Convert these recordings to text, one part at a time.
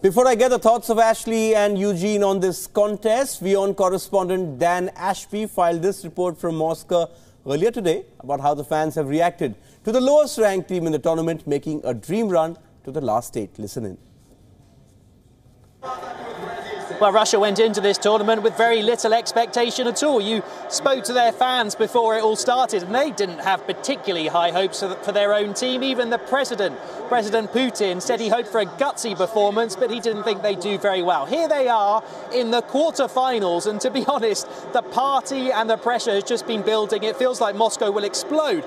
Before I get the thoughts of Ashley and Eugene on this contest, WION correspondent Dan Ashby filed this report from Moscow earlier today about how the fans have reacted to the lowest ranked team in the tournament making a dream run to the last 8. Listen in. Well, Russia went into this tournament with very little expectation at all. You spoke to their fans before it all started and they didn't have particularly high hopes for their own team. Even the President Putin, said he hoped for a gutsy performance, but he didn't think they'd do very well. Here they are in the quarter-finals, and to be honest, the party and the pressure has just been building. It feels like Moscow will explode.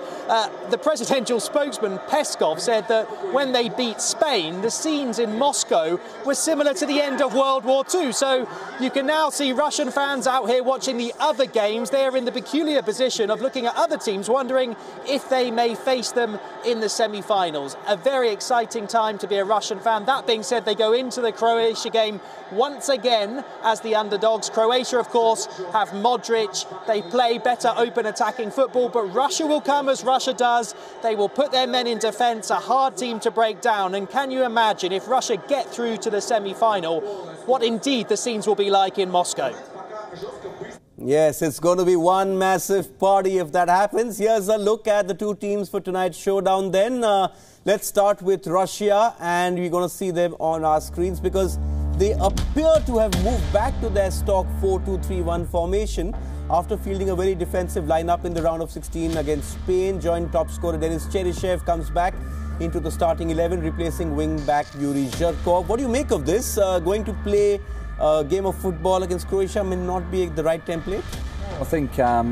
The presidential spokesman, Peskov, said that when they beat Spain, the scenes in Moscow were similar to the end of World War II. So you can now see Russian fans out here watching the other games. They're in the peculiar position of looking at other teams, wondering if they may face them in the semi-finals. A very exciting time to be a Russian fan. That being said, they go into the Croatia game once again as the underdogs. Croatia, of course, have Modric. They play better open attacking football, but Russia will come as Russia does. They will put their men in defence, a hard team to break down. And can you imagine if Russia get through to the semi-final, what indeed the scenes will be like in Moscow? Yes, it's going to be one massive party if that happens. Here's a look at the two teams for tonight's showdown then. Let's start with Russia, and we're going to see them on our screens because they appear to have moved back to their stock 4-2-3-1 formation after fielding a very defensive lineup in the round of 16 against Spain. Joint top scorer Denis Cheryshev comes back into the starting 11, replacing wing-back Yuri Zhirkov. What do you make of this? Going to play a game of football against Croatia may not be the right template? I think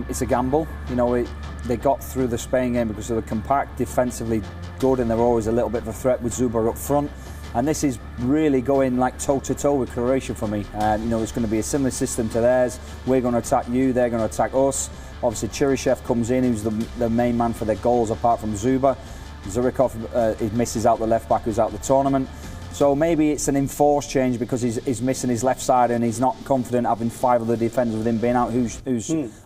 it's a gamble. You know, they got through the Spain game because they were compact, defensively good, and they're always a little bit of a threat with Zuba up front. And this is really going like toe-to-toe with Croatia for me. You know, it's going to be a similar system to theirs. We're going to attack you, they're going to attack us. Obviously, Cheryshev comes in, who's the main man for their goals apart from Zuba. Zhirkov he misses out the left-back who's out the tournament. So maybe it's an enforced change because he's missing his left side and he's not confident having 5 other defenders with him being out, who's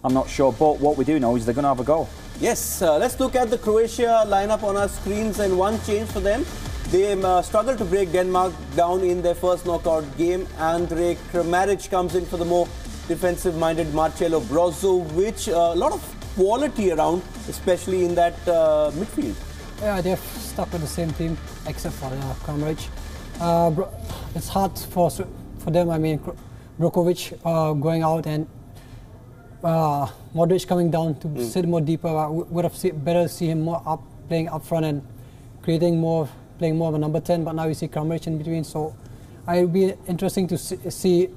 I'm not sure. But what we do know is they're going to have a goal. Yes, let's look at the Croatia lineup on our screens, and one change for them. They struggled to break Denmark down in their first knockout game. Andrej Kramaric comes in for the more defensive-minded Marcelo Brozovic. A lot of quality around, especially in that midfield. Yeah, they're stuck with the same team except for Kramaric. It's hard for them. I mean, Brozovic going out and Modric coming down to sit more deeper. Would have better see him more playing up front and playing more of a number 10. But now you see Kramaric in between. So it would be interesting to see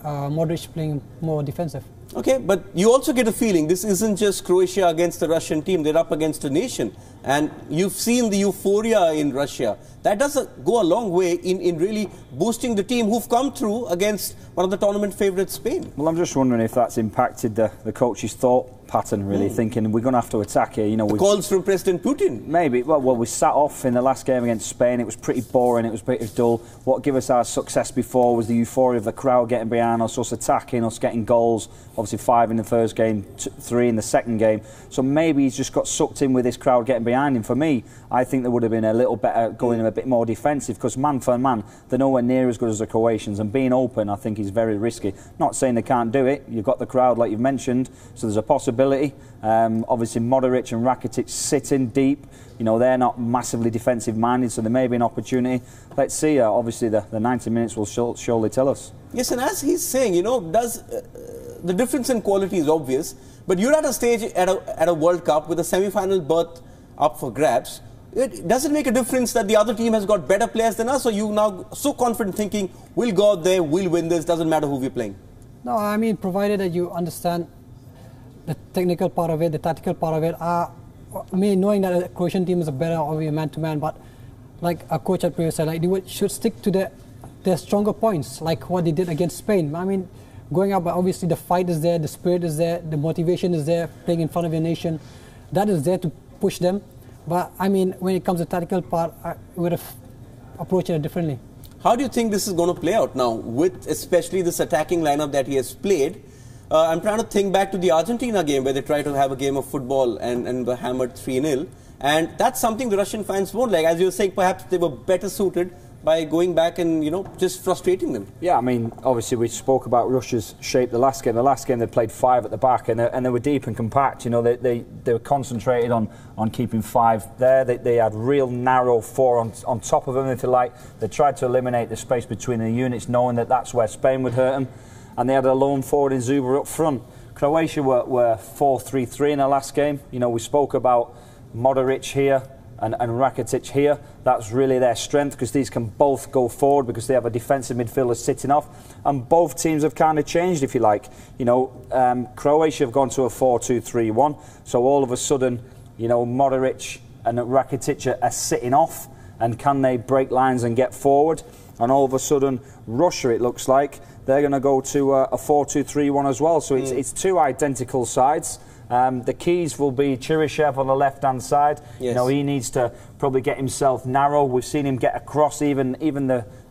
Modric playing more defensive. Okay, but you also get a feeling this isn't just Croatia against the Russian team. They're up against a nation. And you've seen the euphoria in Russia. That does go a long way in really boosting the team who've come through against one of the tournament favourites, Spain. Well, I'm just wondering if that's impacted the coach's thought pattern, really, thinking we're going to have to attack here. You know, calls from President Putin. Maybe. Well, we sat off in the last game against Spain. It was pretty boring. It was pretty dull. What gave us our success before was the euphoria of the crowd getting behind us attacking, us getting goals. Obviously 5 in the first game, 3 in the second game. So maybe he's just got sucked in with this crowd getting behind him. For me, I think there would have been a little better going a bit more defensive, because man for man, they're nowhere near as good as the Croatians, and being open, I think, is very risky. Not saying they can't do it. You've got the crowd, like you've mentioned, so there's a possibility. Obviously, Modric and Rakitic sitting deep. You know, they're not massively defensive minded, so there may be an opportunity. Let's see. Obviously, the 90 minutes will surely tell us. Yes, and as he's saying, you know, the difference in quality is obvious, but you're at a stage at a World Cup with a semi-final berth up for grabs. Does it make a difference that the other team has got better players than us, or you now so confident thinking we'll go out there, we'll win this, doesn't matter who we're playing? No, I mean, provided that you understand the technical part of it, the tactical part of it. I mean, knowing that the Croatian team is a better, obviously, man-to-man, but like a coach at previous said, like they should stick to their stronger points, like what they did against Spain. I mean, going up, obviously the fight is there, the spirit is there, the motivation is there, playing in front of your nation. That is there to push them. But I mean, when it comes to the tactical part, I would have approached it differently. How do you think this is going to play out now, with especially this attacking lineup that he has played? I'm trying to think back to the Argentina game where they tried to have a game of football and were hammered 3-0. And that's something the Russian fans won't like. As you were saying, perhaps they were better suited by going back and, you know, just frustrating them. Yeah, I mean, obviously we spoke about Russia's shape the last game. The last game they played 5 at the back, and they were deep and compact. You know, they were concentrated on keeping 5 there. They had real narrow 4 on top of them, if you like. They tried to eliminate the space between the units, knowing that that's where Spain would hurt them. And they had a lone forward in Zuber up front. Croatia were 4-3-3 in the last game. You know, we spoke about Modric here and Rakitic here. That's really their strength, because these can both go forward because they have a defensive midfielder sitting off. And both teams have kind of changed, if you like. You know, Croatia have gone to a 4-2-3-1. So all of a sudden, you know, Modric and Rakitic are sitting off. And can they break lines and get forward? And all of a sudden, Russia, it looks like, they're going to go to a 4-2-3-1 as well. So it's 2 identical sides. The keys will be Cheryshev on the left-hand side. Yes. You know, he needs to probably get himself narrow. We've seen him get across even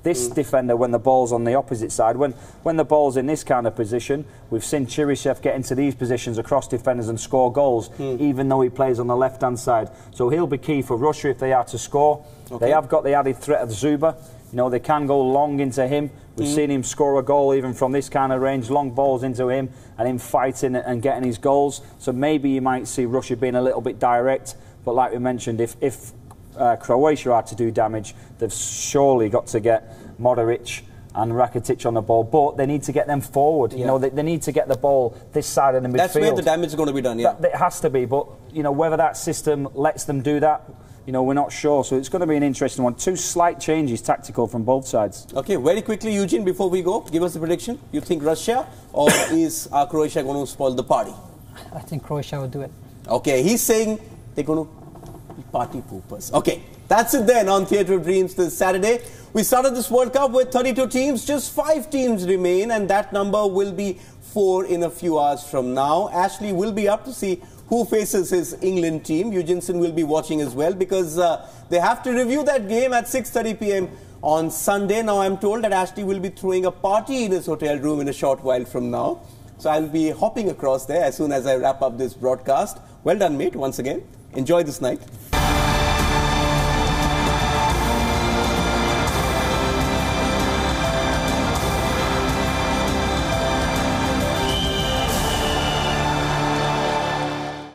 this defender when the ball's on the opposite side. When the ball's in this kind of position, we've seen Cheryshev get into these positions across defenders and score goals, even though he plays on the left-hand side. So he'll be key for Russia if they are to score. Okay. They have got the added threat of Zuber. You know, they can go long into him. We've seen him score a goal even from this kind of range, long balls into him and him fighting and getting his goals. So maybe you might see Russia being a little bit direct. But like we mentioned, if Croatia are to do damage, they've surely got to get Modric and Rakitic on the ball. But they need to get them forward. Yeah. You know, they need to get the ball this side of the midfield. That's where the damage is going to be done, yeah. It has to be. But, you know, whether that system lets them do that, you know, we're not sure. So it's going to be an interesting one. 2 slight changes tactical from both sides. Okay, very quickly, Eugene, before we go, give us the prediction. You think Russia, or is Croatia going to spoil the party? I think Croatia will do it. Okay, he's saying they're going to be party poopers. Okay, that's it then on Theatre of Dreams this Saturday. We started this World Cup with 32 teams. Just 5 teams remain, and that number will be 4 in a few hours from now. Ashley will be up to see who faces his England team. Eugeneson will be watching as well, because they have to review that game at 6:30 p.m. on Sunday. Now I'm told that Ashley will be throwing a party in his hotel room in a short while from now. So I'll be hopping across there as soon as I wrap up this broadcast. Well done, mate, once again. Enjoy this night.